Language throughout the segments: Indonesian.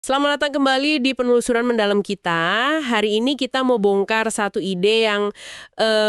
Selamat datang kembali di penelusuran mendalam kita. Hari ini kita mau bongkar satu ide yang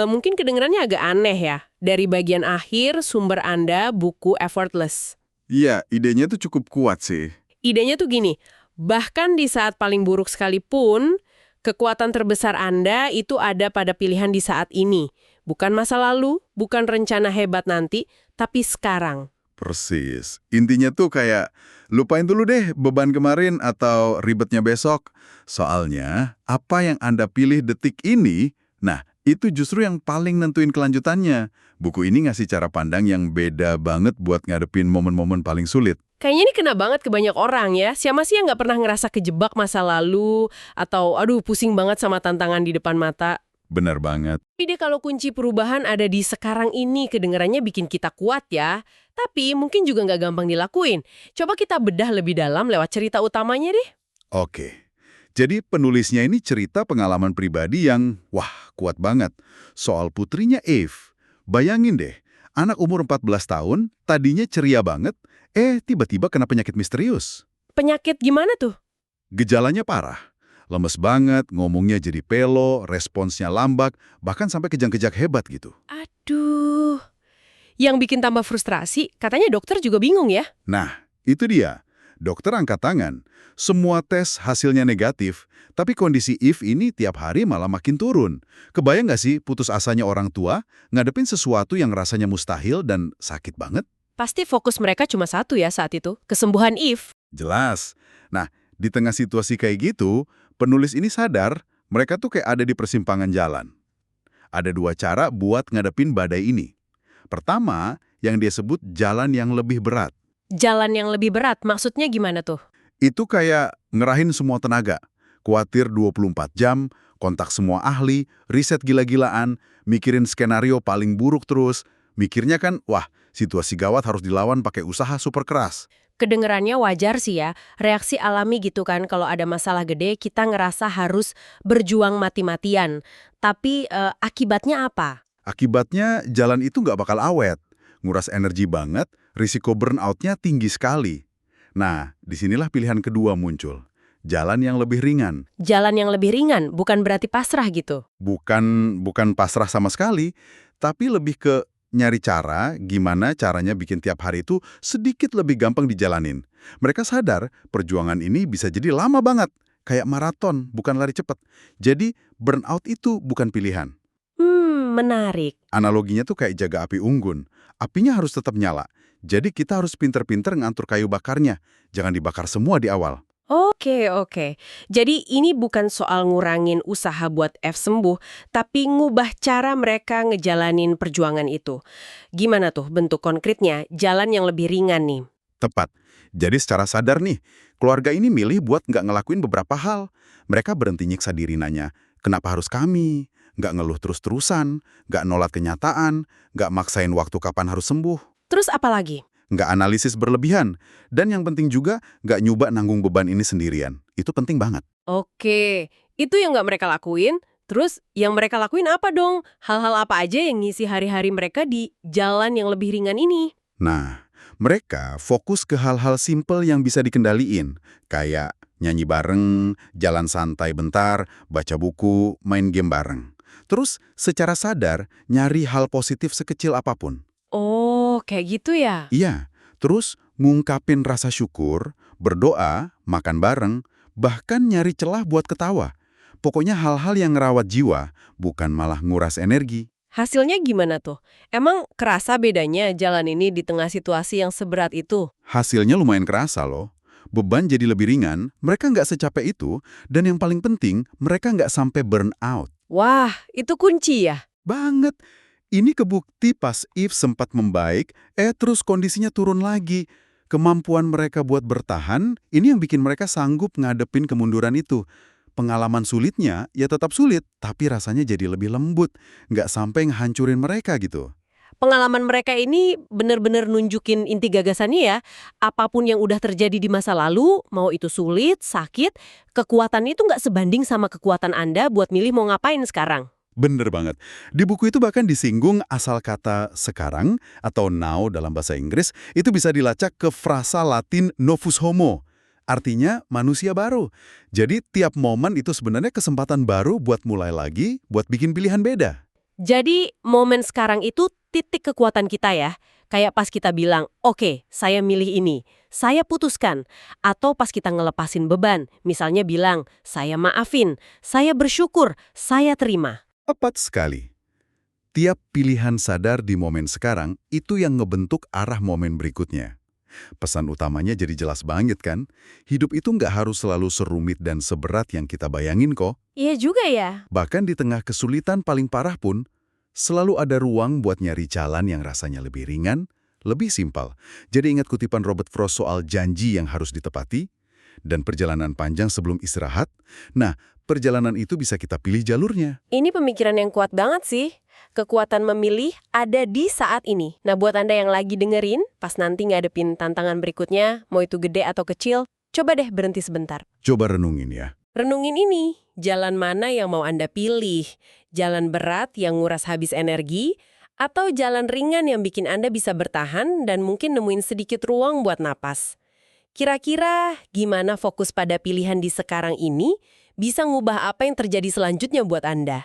mungkin kedengarannya agak aneh ya. Dari bagian akhir sumber Anda, buku Effortless. Iya, idenya tuh cukup kuat sih. Idenya tuh gini, bahkan di saat paling buruk sekalipun, kekuatan terbesar Anda itu ada pada pilihan di saat ini. Bukan masa lalu, bukan rencana hebat nanti, tapi sekarang. Persis. Intinya tuh kayak, lupain dulu deh beban kemarin atau ribetnya besok. Soalnya, apa yang Anda pilih detik ini, nah, itu justru yang paling nentuin kelanjutannya. Buku ini ngasih cara pandang yang beda banget buat ngadepin momen-momen paling sulit. Kayaknya ini kena banget ke banyak orang ya. Siapa sih yang nggak pernah ngerasa kejebak masa lalu, atau aduh pusing banget sama tantangan di depan mata. Benar banget. Tapi deh kalau kunci perubahan ada di sekarang ini, kedengarannya bikin kita kuat ya. Tapi mungkin juga nggak gampang dilakuin. Coba kita bedah lebih dalam lewat cerita utamanya deh. Oke. Jadi penulisnya ini cerita pengalaman pribadi yang, wah, kuat banget. Soal putrinya Eve. Bayangin deh, anak umur 14 tahun, tadinya ceria banget, tiba-tiba kena penyakit misterius. Penyakit gimana tuh? Gejalanya parah. Lemes banget, ngomongnya jadi pelo, responsnya lambat, bahkan sampai kejang-kejang hebat gitu. Aduh. Yang bikin tambah frustrasi, katanya dokter juga bingung ya. Nah, itu dia. Dokter angkat tangan. Semua tes hasilnya negatif, tapi kondisi Eve ini tiap hari malah makin turun. Kebayang nggak sih putus asanya orang tua, ngadepin sesuatu yang rasanya mustahil dan sakit banget? Pasti fokus mereka cuma satu ya saat itu, kesembuhan Eve. Jelas. Nah, di tengah situasi kayak gitu, penulis ini sadar mereka tuh kayak ada di persimpangan jalan. Ada dua cara buat ngadepin badai ini. Pertama, yang dia sebut jalan yang lebih berat. Jalan yang lebih berat, maksudnya gimana tuh? Itu kayak ngerahin semua tenaga. Kuatir 24 jam, kontak semua ahli, riset gila-gilaan, mikirin skenario paling buruk terus. Mikirnya kan, wah, situasi gawat harus dilawan pakai usaha super keras. Kedengerannya wajar sih ya, reaksi alami gitu kan kalau ada masalah gede kita ngerasa harus berjuang mati-matian. Tapi akibatnya apa? Akibatnya jalan itu nggak bakal awet. Nguras energi banget, risiko burnout-nya tinggi sekali. Nah, disinilah pilihan kedua muncul. Jalan yang lebih ringan. Jalan yang lebih ringan, bukan berarti pasrah gitu. Bukan pasrah sama sekali, tapi lebih ke nyari cara gimana caranya bikin tiap hari itu sedikit lebih gampang dijalanin. Mereka sadar perjuangan ini bisa jadi lama banget, kayak maraton, bukan lari cepat. Jadi burnout itu bukan pilihan. Menarik. Analoginya tuh kayak jaga api unggun. Apinya harus tetap nyala. Jadi kita harus pinter-pinter ngatur kayu bakarnya. Jangan dibakar semua di awal. Oke. Jadi ini bukan soal ngurangin usaha buat F sembuh, tapi ngubah cara mereka ngejalanin perjuangan itu. Gimana tuh bentuk konkretnya, jalan yang lebih ringan nih? Tepat. Jadi secara sadar nih, keluarga ini milih buat nggak ngelakuin beberapa hal. Mereka berhenti nyiksa diri nanya, kenapa harus kami? Nggak ngeluh terus-terusan, nggak nolak kenyataan, nggak maksain waktu kapan harus sembuh. Terus apa lagi? Nggak analisis berlebihan. Dan yang penting juga, nggak nyoba nanggung beban ini sendirian. Itu penting banget. Oke, itu yang nggak mereka lakuin. Terus yang mereka lakuin apa dong? Hal-hal apa aja yang ngisi hari-hari mereka di jalan yang lebih ringan ini? Nah, mereka fokus ke hal-hal simpel yang bisa dikendaliin. Kayak nyanyi bareng, jalan santai bentar, baca buku, main game bareng. Terus, secara sadar, nyari hal positif sekecil apapun. Oh, kayak gitu ya? Iya, terus ngungkapin rasa syukur, berdoa, makan bareng, bahkan nyari celah buat ketawa. Pokoknya hal-hal yang ngerawat jiwa, bukan malah nguras energi. Hasilnya gimana tuh? Emang kerasa bedanya jalan ini di tengah situasi yang seberat itu? Hasilnya lumayan kerasa loh. Beban jadi lebih ringan, mereka nggak secapek itu, dan yang paling penting, mereka nggak sampai burn out. Wah, itu kunci ya? Banget. Ini kebukti pas Eve sempat membaik, terus kondisinya turun lagi. Kemampuan mereka buat bertahan, ini yang bikin mereka sanggup ngadepin kemunduran itu. Pengalaman sulitnya, ya tetap sulit, tapi rasanya jadi lebih lembut. Nggak sampai ngehancurin mereka gitu. Pengalaman mereka ini benar-benar nunjukin inti gagasannya ya. Apapun yang udah terjadi di masa lalu, mau itu sulit, sakit, kekuatan itu nggak sebanding sama kekuatan Anda buat milih mau ngapain sekarang. Bener banget. Di buku itu bahkan disinggung asal kata sekarang atau now dalam bahasa Inggris, itu bisa dilacak ke frasa Latin novus homo. artinya manusia baru. Jadi tiap momen itu sebenarnya kesempatan baru buat mulai lagi, buat bikin pilihan beda. Jadi momen sekarang itu titik kekuatan kita ya. Kayak pas kita bilang, oke, saya milih ini, saya putuskan. Atau pas kita ngelepasin beban, misalnya bilang, saya maafin, saya bersyukur, saya terima. Tepat sekali. Tiap pilihan sadar di momen sekarang itu yang ngebentuk arah momen berikutnya. Pesan utamanya jadi jelas banget kan? Hidup itu nggak harus selalu serumit dan seberat yang kita bayangin kok. Iya juga ya. Bahkan di tengah kesulitan paling parah pun, selalu ada ruang buat nyari jalan yang rasanya lebih ringan, lebih simpel. Jadi ingat kutipan Robert Frost soal janji yang harus ditepati, dan perjalanan panjang sebelum istirahat. Nah, perjalanan itu bisa kita pilih jalurnya. Ini pemikiran yang kuat banget sih. Kekuatan memilih ada di saat ini. Nah, buat Anda yang lagi dengerin, pas nanti ngadepin tantangan berikutnya, mau itu gede atau kecil, coba deh berhenti sebentar. Coba renungin ya. Renungin ini, jalan mana yang mau Anda pilih? Jalan berat yang nguras habis energi? Atau jalan ringan yang bikin Anda bisa bertahan dan mungkin nemuin sedikit ruang buat napas? Kira-kira gimana fokus pada pilihan di sekarang ini bisa ngubah apa yang terjadi selanjutnya buat Anda?